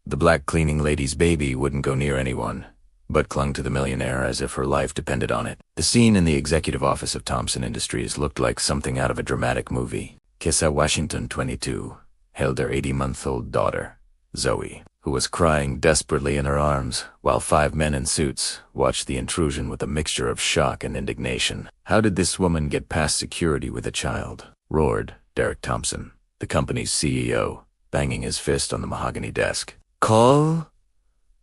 The black cleaning lady's baby wouldn't go near anyone, but clung to the millionaire as if her life depended on it. The scene in the executive office of Thompson Industries looked like something out of a dramatic movie. Kissa Washington, 22, held her 80-month-old daughter, Zoe, who was crying desperately in her arms, while 5 men in suits watched the intrusion with a mixture of shock and indignation. "How did this woman get past security with a child?" roared Derek Thompson, the company's CEO, banging his fist on the mahogany desk. "Call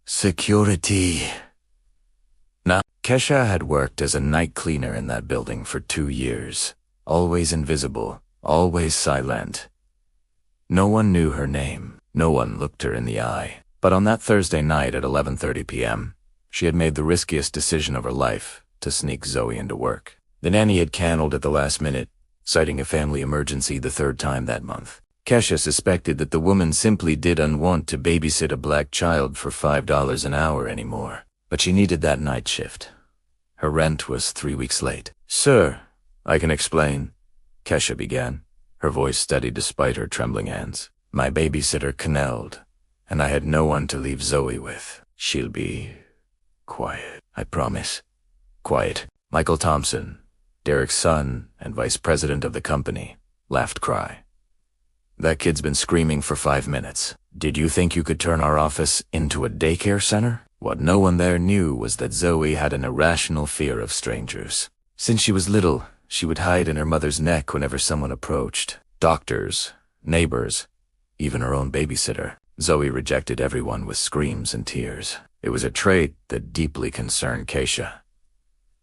security." Now, Kesha had worked as a night cleaner in that building for 2 years, always invisible, always silent. No one knew her name. No one looked her in the eye. But on that Thursday night at 11:30 p.m., she had made the riskiest decision of her life to sneak Zoe into work. The nanny had canceled at the last minute, citing a family emergency the 3rd time that month. Kesha suspected that the woman simply didn't want to babysit a black child for $5 an hour anymore. But she needed that night shift. Her rent was 3 weeks late. "Sir, I can explain," Kesha began, her voice steady despite her trembling hands. "My babysitter canceled, and I had no one to leave Zoe with. She'll be quiet, I promise." Quiet. Michael Thompson, Derek's son and vice president of the company, laughed cry. "That kid's been screaming for 5 minutes. Did you think you could turn our office into a daycare center?" What no one there knew was that Zoe had an irrational fear of strangers. Since she was little, she would hide in her mother's neck whenever someone approached. Doctors, neighbors, even her own babysitter. Zoe rejected everyone with screams and tears. It was a trait that deeply concerned Kesha.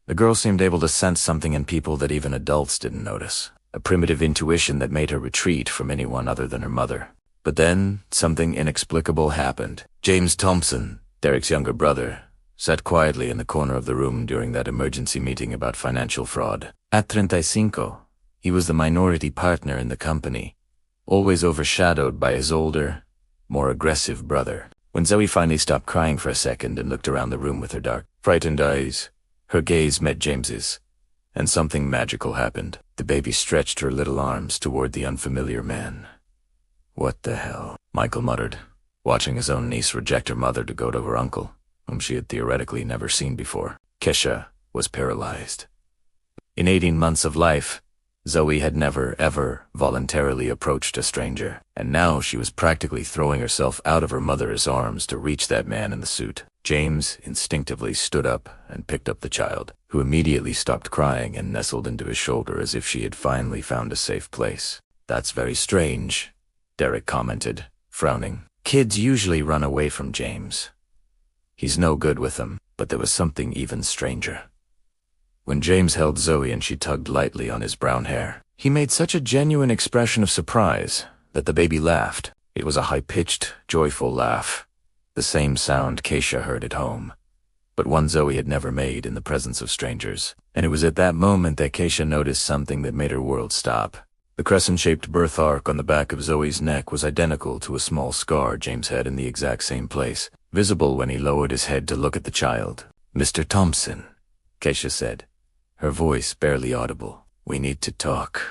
The girl seemed able to sense something in people that even adults didn't notice. A primitive intuition that made her retreat from anyone other than her mother. But then, something inexplicable happened. James Thompson, Derek's younger brother, sat quietly in the corner of the room during that emergency meeting about financial fraud. At 35, he was the minority partner in the company, always overshadowed by his older, more aggressive brother. When Zoe finally stopped crying for a second and looked around the room with her dark, frightened eyes, her gaze met James's, and something magical happened. The baby stretched her little arms toward the unfamiliar man. "What the hell?" Michael muttered, watching his own niece reject her mother to go to her uncle, whom she had theoretically never seen before. Kesha was paralyzed. In 18 months of life, Zoe had never, ever voluntarily approached a stranger, and now she was practically throwing herself out of her mother's arms to reach that man in the suit. James instinctively stood up and picked up the child, who immediately stopped crying and nestled into his shoulder as if she had finally found a safe place. "That's very strange," Derek commented, frowning. "Kids usually run away from James. He's no good with them." But there was something even stranger. When James held Zoe and she tugged lightly on his brown hair, he made such a genuine expression of surprise that the baby laughed. It was a high-pitched, joyful laugh, the same sound Kesha heard at home, but one Zoe had never made in the presence of strangers. And it was at that moment that Kesha noticed something that made her world stop. The crescent-shaped birth arc on the back of Zoe's neck was identical to a small scar James had in the exact same place, visible when he lowered his head to look at the child. "Mr. Thompson," Kesha said, her voice barely audible. "We need to talk."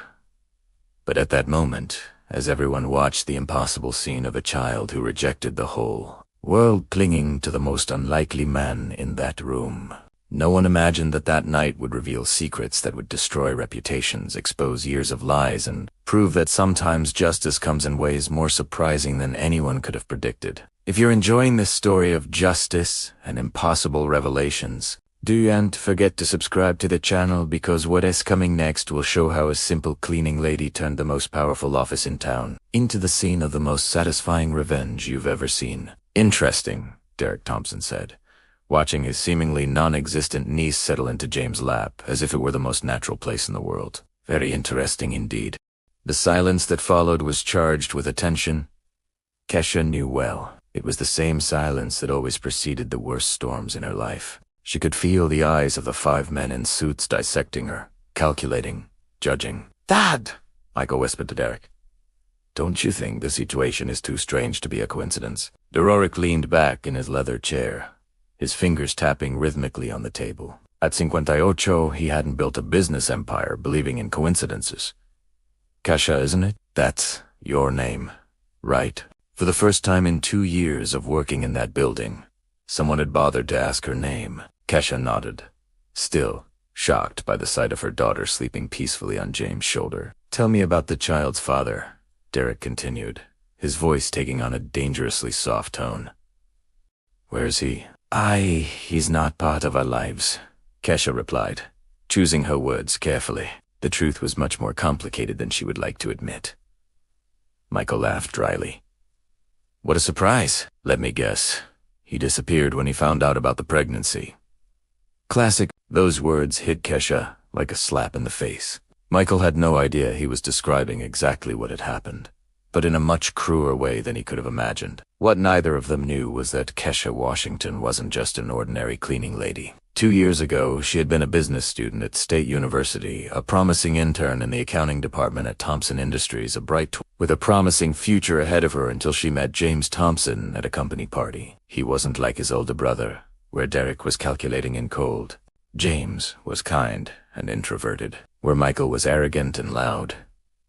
But at that moment, as everyone watched the impossible scene of a child who rejected the whole world clinging to the most unlikely man in that room, no one imagined that that night would reveal secrets that would destroy reputations, expose years of lies, and prove that sometimes justice comes in ways more surprising than anyone could have predicted. If you're enjoying this story of justice and impossible revelations, don't forget to subscribe to the channel, because what is coming next will show how a simple cleaning lady turned the most powerful office in town into the scene of the most satisfying revenge you've ever seen. "Interesting," Derek Thompson said, watching his seemingly non-existent niece settle into James' lap as if it were the most natural place in the world. "Very interesting indeed." The silence that followed was charged with attention. Kesha knew well. It was the same silence that always preceded the worst storms in her life. She could feel the eyes of the 5 men in suits dissecting her, calculating, judging. "Dad!" Michael whispered to Derek. "Don't you think the situation is too strange to be a coincidence?" Deroric leaned back in his leather chair, his fingers tapping rhythmically on the table. At 58, he hadn't built a business empire believing in coincidences. "Kesha, isn't it? That's your name, right?" For the first time in 2 years of working in that building, someone had bothered to ask her name. Kesha nodded, still shocked by the sight of her daughter sleeping peacefully on James' shoulder. "Tell me about the child's father," Derek continued, his voice taking on a dangerously soft tone. "Where's he?" He's not part of our lives," Kesha replied, choosing her words carefully. The truth was much more complicated than she would like to admit. Michael laughed dryly. "What a surprise. Let me guess. He disappeared when he found out about the pregnancy." Classic. Those words hit Kesha like a slap in the face. Michael had no idea he was describing exactly what had happened, but in a much crueler way than he could have imagined. What neither of them knew was that Kesha Washington wasn't just an ordinary cleaning lady. 2 years ago, she had been a business student at State University, a promising intern in the accounting department at Thompson Industries, with a promising future ahead of her until she met James Thompson at a company party. He wasn't like his older brother, where Derek was calculating and cold. James was kind and introverted. Where Michael was arrogant and loud,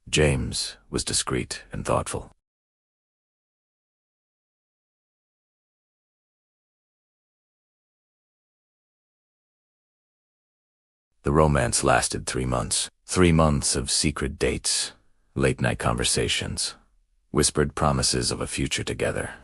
James was discreet and thoughtful. The romance lasted 3 months. 3 months of secret dates, late-night conversations, whispered promises of a future together.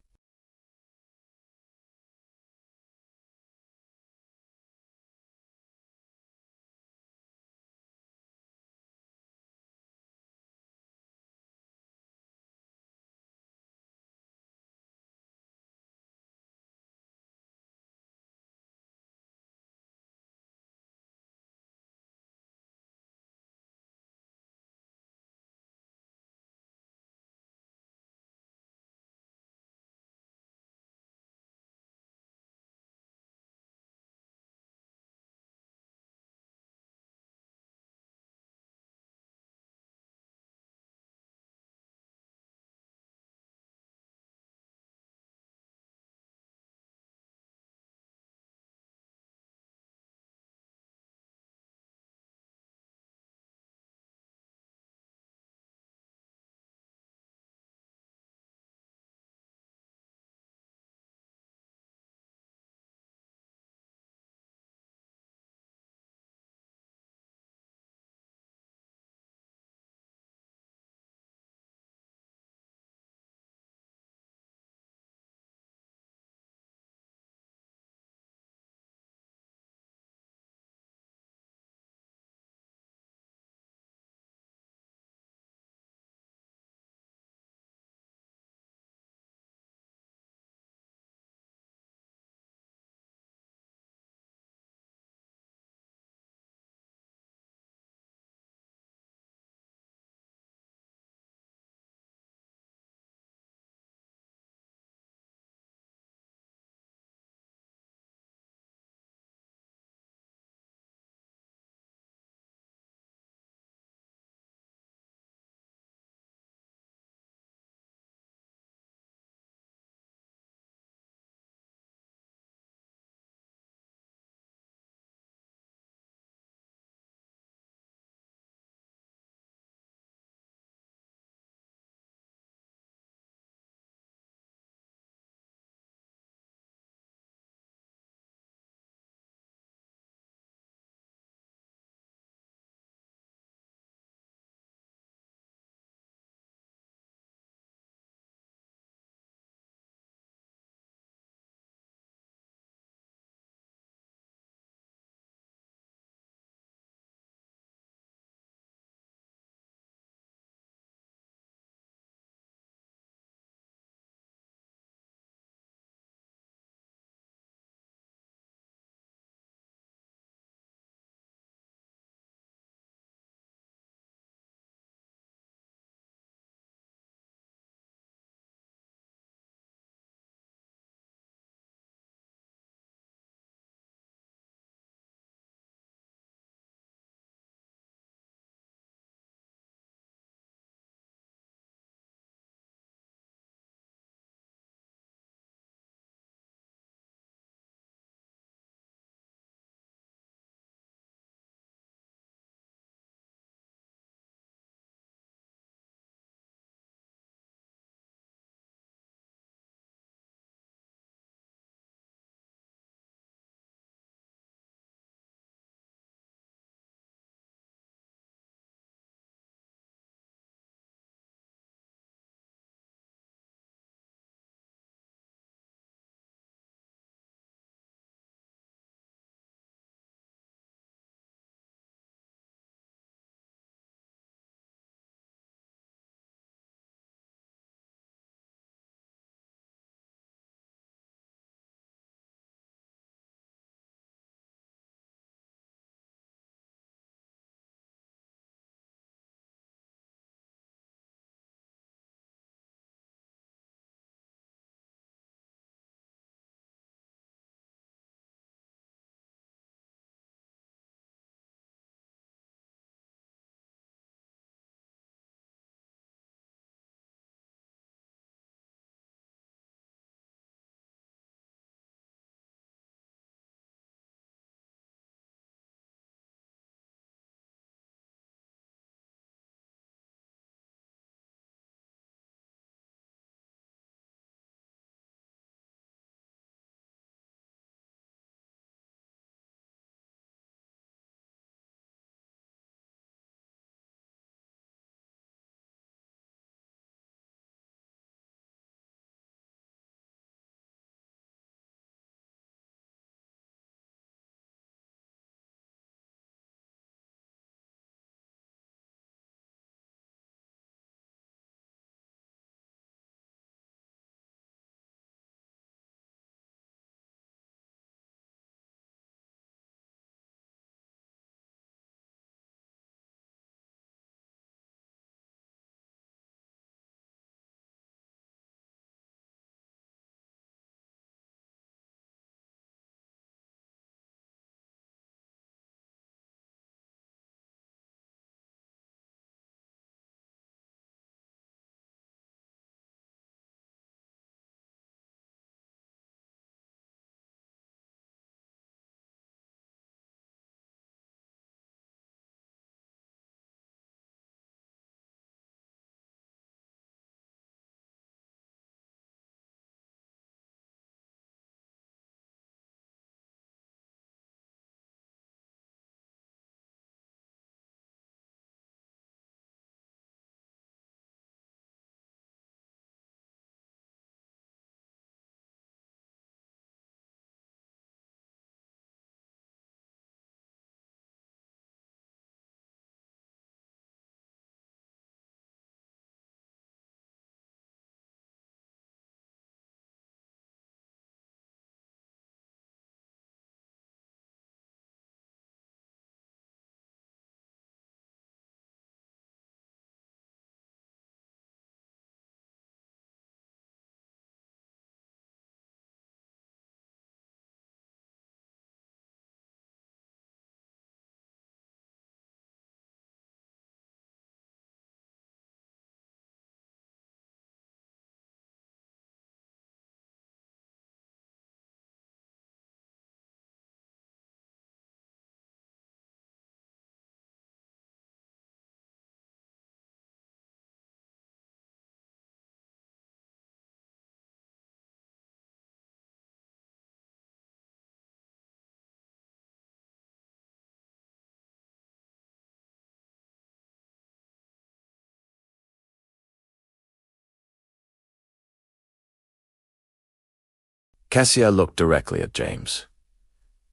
Cassia looked directly at James.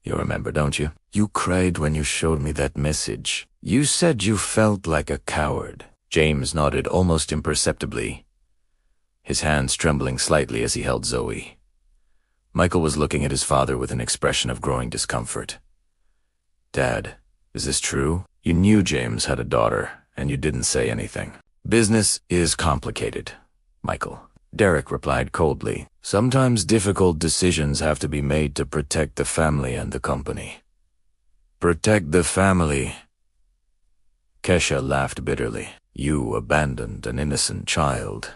You remember, don't you? You cried when you showed me that message. You said you felt like a coward. James nodded almost imperceptibly, his hands trembling slightly as he held Zoe. Michael was looking at his father with an expression of growing discomfort. Dad, is this true? You knew James had a daughter, and you didn't say anything. Business is complicated, Michael. Derek replied coldly. Sometimes difficult decisions have to be made to protect the family and the company. Protect the family. Kesha laughed bitterly. You abandoned an innocent child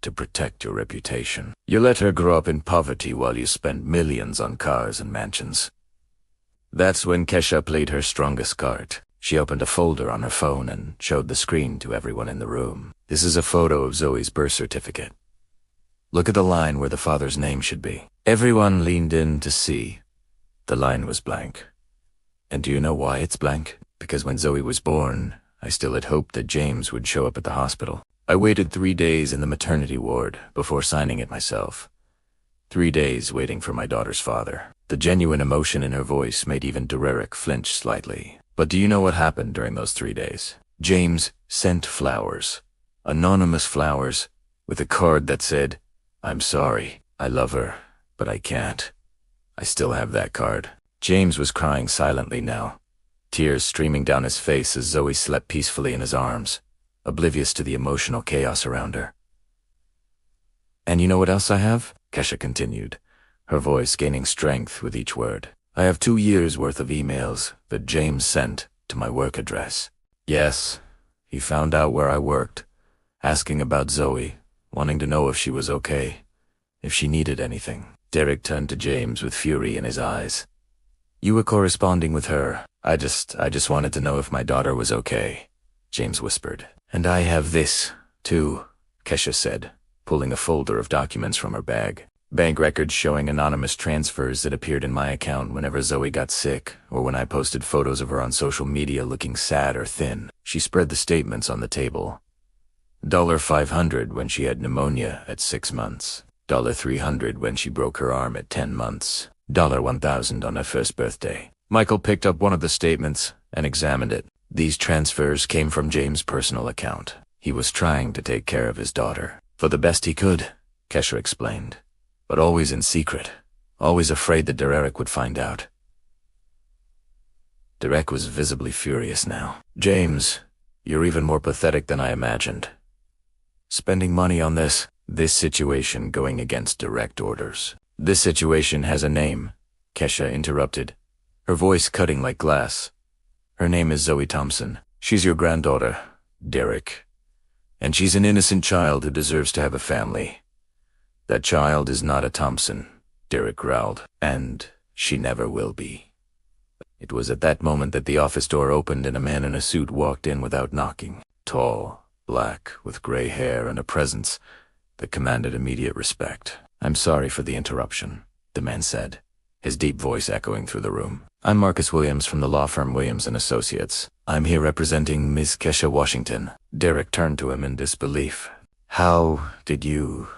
to protect your reputation. You let her grow up in poverty while you spent millions on cars and mansions. That's when Kesha played her strongest card. She opened a folder on her phone and showed the screen to everyone in the room. This is a photo of Zoe's birth certificate. Look at the line where the father's name should be. Everyone leaned in to see. The line was blank. And do you know why it's blank? Because when Zoe was born, I still had hoped that James would show up at the hospital. I waited 3 days in the maternity ward before signing it myself. 3 days waiting for my daughter's father. The genuine emotion in her voice made even Derek flinch slightly. But do you know what happened during those 3 days? James sent flowers. Anonymous flowers, with a card that said, I'm sorry, I love her, but I can't. I still have that card. James was crying silently now, tears streaming down his face as Zoe slept peacefully in his arms, oblivious to the emotional chaos around her. And you know what else I have? Kesha continued, her voice gaining strength with each word. I have 2 years' worth of emails that James sent to my work address. Yes, he found out where I worked, asking about Zoe, wanting to know if she was okay, if she needed anything. Derek turned to James with fury in his eyes. You were corresponding with her. I just wanted to know if my daughter was okay, James whispered. And I have this, too, Kesha said, pulling a folder of documents from her bag. Bank records showing anonymous transfers that appeared in my account whenever Zoe got sick, or when I posted photos of her on social media looking sad or thin. She spread the statements on the table. $500 when she had pneumonia at 6 months. $300 when she broke her arm at 10 months. $1,000 on her first birthday. Michael picked up one of the statements and examined it. These transfers came from James' personal account. He was trying to take care of his daughter. For the best he could, Kesha explained. But always in secret. Always afraid that Derek would find out. Derek was visibly furious now. James, you're even more pathetic than I imagined. Spending money on this situation going against direct orders. This situation has a name, Kesha interrupted, her voice cutting like glass. Her name is Zoe Thompson. She's your granddaughter, Derek. And she's an innocent child who deserves to have a family. That child is not a Thompson, Derek growled, and she never will be. It was at that moment that the office door opened and a man in a suit walked in without knocking. Tall, black, with gray hair and a presence that commanded immediate respect. I'm sorry for the interruption, the man said, his deep voice echoing through the room. I'm Marcus Williams from the law firm Williams & Associates. I'm here representing Miss Kesha Washington. Derek turned to him in disbelief. How did you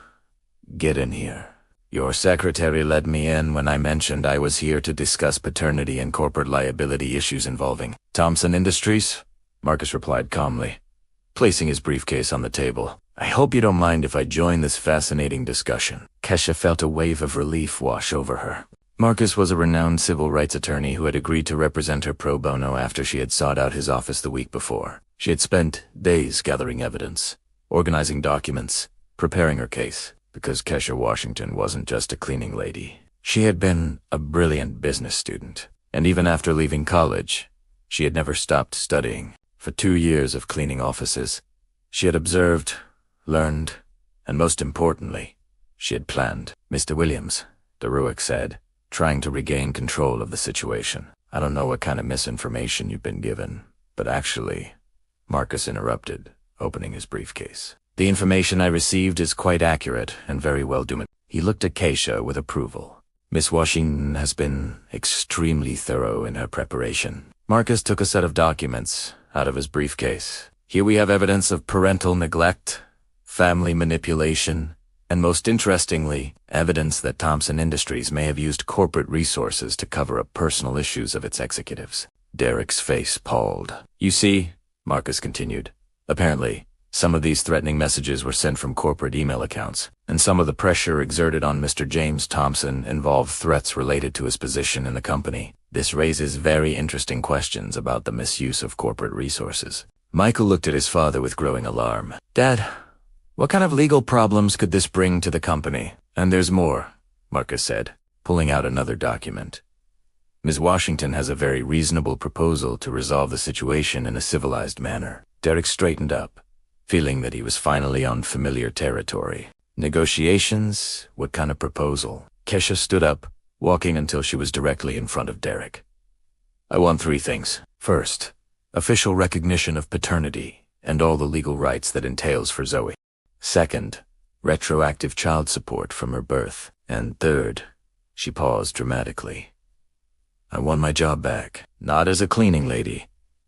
get in here? Your secretary let me in when I mentioned I was here to discuss paternity and corporate liability issues involving Thompson Industries, Marcus replied calmly, placing his briefcase on the table. I hope you don't mind if I join this fascinating discussion. Kesha felt a wave of relief wash over her. Marcus was a renowned civil rights attorney who had agreed to represent her pro bono after she had sought out his office the week before. She had spent days gathering evidence, organizing documents, preparing her case, because Kesha Washington wasn't just a cleaning lady. She had been a brilliant business student, and even after leaving college, she had never stopped studying. For 2 years of cleaning offices, she had observed, learned, and most importantly, she had planned. Mr. Williams, DeRuick said, trying to regain control of the situation. I don't know what kind of misinformation you've been given, but actually, Marcus interrupted, opening his briefcase. The information I received is quite accurate and very well documented. He looked at Kesha with approval. Miss Washington has been extremely thorough in her preparation. Marcus took a set of documents out of his briefcase. Here we have evidence of parental neglect, family manipulation, And most interestingly, evidence that Thompson Industries may have used corporate resources to cover up personal issues of its executives. Derek's face palled. You see, Marcus continued, apparently, some of these threatening messages were sent from corporate email accounts, and some of the pressure exerted on Mr. James Thompson involved threats related to his position in the company. This raises very interesting questions about the misuse of corporate resources. Michael looked at his father with growing alarm. Dad, what kind of legal problems could this bring to the company? And there's more, Marcus said, pulling out another document. Ms. Washington has a very reasonable proposal to resolve the situation in a civilized manner. Derek straightened up, feeling that he was finally on familiar territory. Negotiations? What kind of proposal? Kesha stood up, walking until she was directly in front of Derek. I want 3 things. First, official recognition of paternity and all the legal rights that entails for Zoe. Second, retroactive child support from her birth. And third, she paused dramatically. I want my job back, not as a cleaning lady,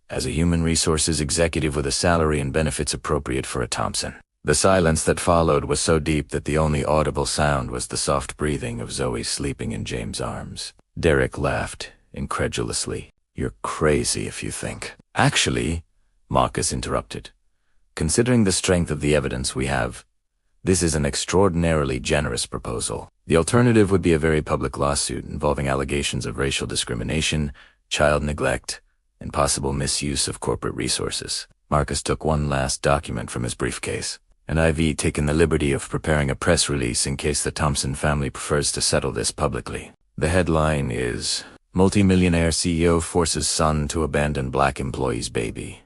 as a human resources executive with a salary and benefits appropriate for a Thompson. The silence that followed was so deep that the only audible sound was the soft breathing of Zoe sleeping in James' arms. Derek laughed incredulously. You're crazy if you think. Actually, Marcus interrupted. Considering the strength of the evidence we have, this is an extraordinarily generous proposal. The alternative would be a very public lawsuit involving allegations of racial discrimination, child neglect, and possible misuse of corporate resources. Marcus took one last document from his briefcase. And I've taken the liberty of preparing a press release in case the Thompson family prefers to settle this publicly. The headline is, Multimillionaire CEO Forces Son to Abandon Black Employee's Baby.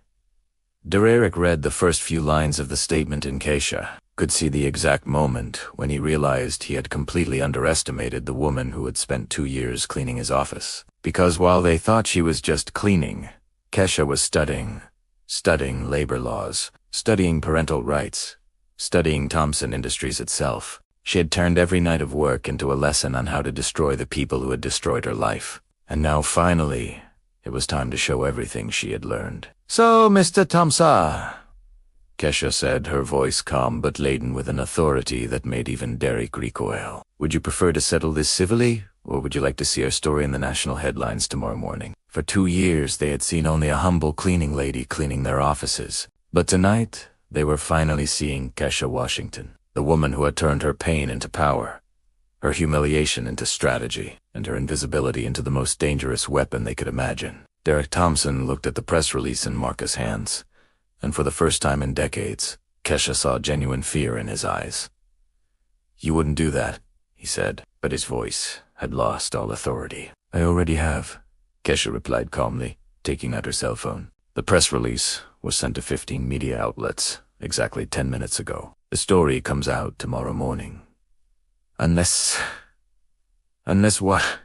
Derek read the first few lines of the statement and Keisha could see the exact moment when he realized he had completely underestimated the woman who had spent 2 years cleaning his office. Because while they thought she was just cleaning, Keisha was studying labor laws, studying parental rights, studying Thompson Industries itself. She had turned every night of work into a lesson on how to destroy the people who had destroyed her life. And now finally, it was time to show everything she had learned. So, Mr. Thompson, Kesha said, her voice calm but laden with an authority that made even Derek recoil. Would you prefer to settle this civilly, or would you like to see our story in the national headlines tomorrow morning? For 2 years, they had seen only a humble cleaning lady cleaning their offices. But tonight, they were finally seeing Kesha Washington, the woman who had turned her pain into power, her humiliation into strategy, and her invisibility into the most dangerous weapon they could imagine. Derek Thompson looked at the press release in Marcus' hands, and for the first time in decades, Kesha saw genuine fear in his eyes. You wouldn't do that, he said, but his voice had lost all authority. I already have, Kesha replied calmly, taking out her cell phone. The press release was sent to 15 media outlets exactly 10 minutes ago. The story comes out tomorrow morning. Unless what?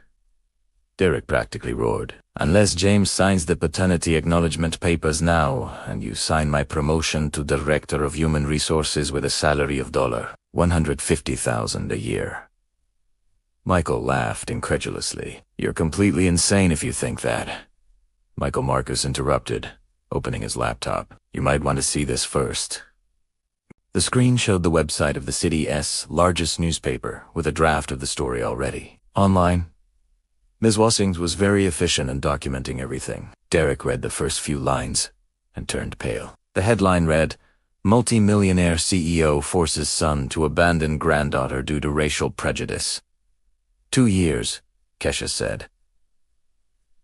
Derek practically roared. Unless James signs the paternity acknowledgement papers now, and you sign my promotion to Director of Human Resources with a salary of $150,000 a year. Michael laughed incredulously. You're completely insane if you think that. Michael Marcus interrupted, opening his laptop. You might want to see this first. The screen showed the website of the city's largest newspaper with a draft of the story already. Online, Ms. Washington was very efficient in documenting everything. Derek read the first few lines and turned pale. The headline read, Multi-millionaire CEO forces son to abandon granddaughter due to racial prejudice. 2 years, Kesha said,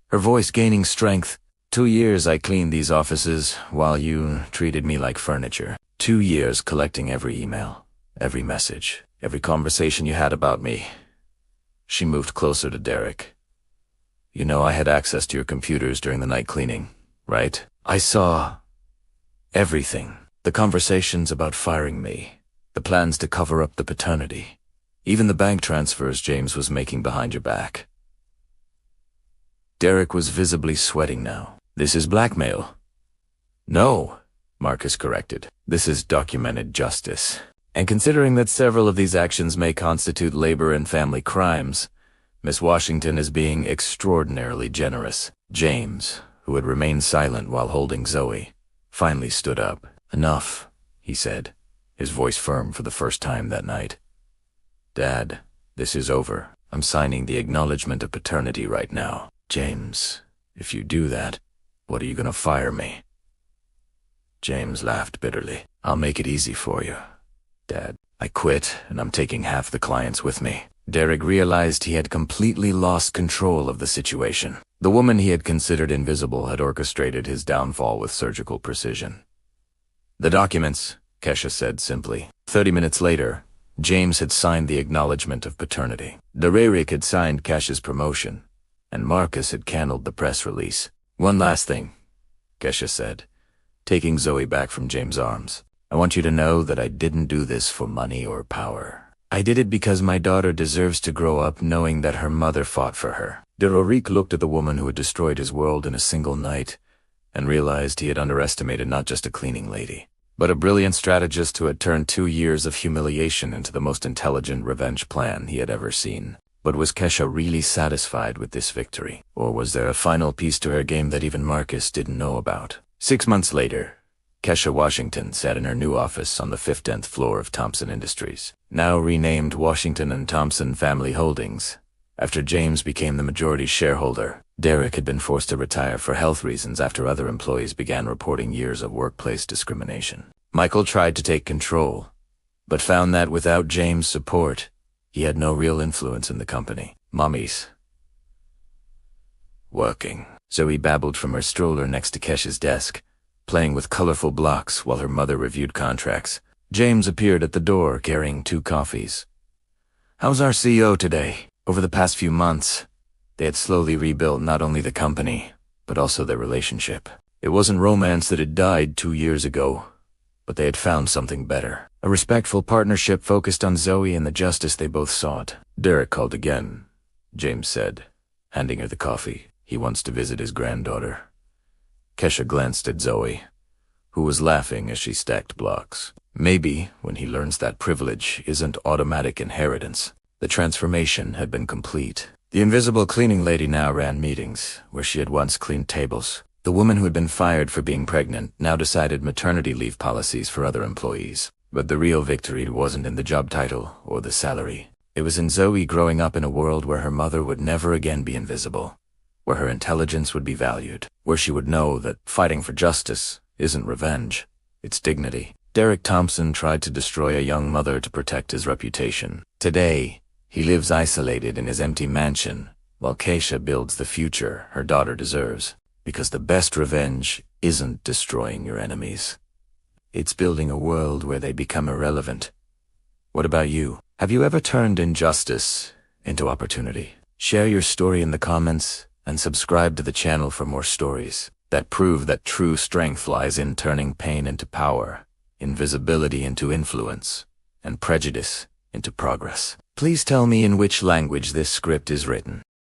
her voice gaining strength. 2 years I cleaned these offices while you treated me like furniture. 2 years collecting every email, every message, every conversation you had about me. She moved closer to Derek. You know I had access to your computers during the night cleaning, right? I saw everything. The conversations about firing me, the plans to cover up the paternity, even the bank transfers James was making behind your back. Derek was visibly sweating now. This is blackmail. No, Marcus corrected. This is documented justice. And considering that several of these actions may constitute labor and family crimes, Miss Washington is being extraordinarily generous. James, who had remained silent while holding Zoe, finally stood up. Enough, he said, his voice firm for the first time that night. Dad, this is over. I'm signing the acknowledgement of paternity right now. James, if you do that, what are you gonna fire me? James laughed bitterly. I'll make it easy for you, Dad. I quit, and I'm taking half the clients with me. Derek realized he had completely lost control of the situation. The woman he had considered invisible had orchestrated his downfall with surgical precision. The documents, Kesha said simply. 30 minutes later, James had signed the acknowledgement of paternity. Derek had signed Kesha's promotion, and Marcus had candled the press release. One last thing, Kesha said, taking Zoe back from James' arms. I want you to know that I didn't do this for money or power. I did it because my daughter deserves to grow up knowing that her mother fought for her. Derek looked at the woman who had destroyed his world in a single night and realized he had underestimated not just a cleaning lady, but a brilliant strategist who had turned 2 years of humiliation into the most intelligent revenge plan he had ever seen. But was Kesha really satisfied with this victory? Or was there a final piece to her game that even Marcus didn't know about? 6 months later, Kesha Washington sat in her new office on the 15th floor of Thompson Industries, now renamed Washington and Thompson Family Holdings. After James became the majority shareholder, Derek had been forced to retire for health reasons after other employees began reporting years of workplace discrimination. Michael tried to take control, but found that without James' support, he had no real influence in the company. Mommy's working. Zoe babbled from her stroller next to Kesha's desk, playing with colorful blocks while her mother reviewed contracts. James appeared at the door carrying 2 coffees. How's our CEO today? Over the past few months, they had slowly rebuilt not only the company, but also their relationship. It wasn't romance that had died 2 years ago, but they had found something better. A respectful partnership focused on Zoe and the justice they both sought. Derek called again, James said, handing her the coffee. He wants to visit his granddaughter. Kesha glanced at Zoe, who was laughing as she stacked blocks. Maybe, when he learns that privilege isn't automatic inheritance, the transformation had been complete. The invisible cleaning lady now ran meetings, where she had once cleaned tables. The woman who had been fired for being pregnant now decided maternity leave policies for other employees. But the real victory wasn't in the job title or the salary. It was in Zoe growing up in a world where her mother would never again be invisible, where her intelligence would be valued, where she would know that fighting for justice isn't revenge, it's dignity. Derek Thompson tried to destroy a young mother to protect his reputation. Today, he lives isolated in his empty mansion, while Kesha builds the future her daughter deserves. Because the best revenge isn't destroying your enemies. It's building a world where they become irrelevant. What about you? Have you ever turned injustice into opportunity? Share your story in the comments and subscribe to the channel for more stories that prove that true strength lies in turning pain into power, invisibility into influence, and prejudice into progress. Please tell me in which language this script is written.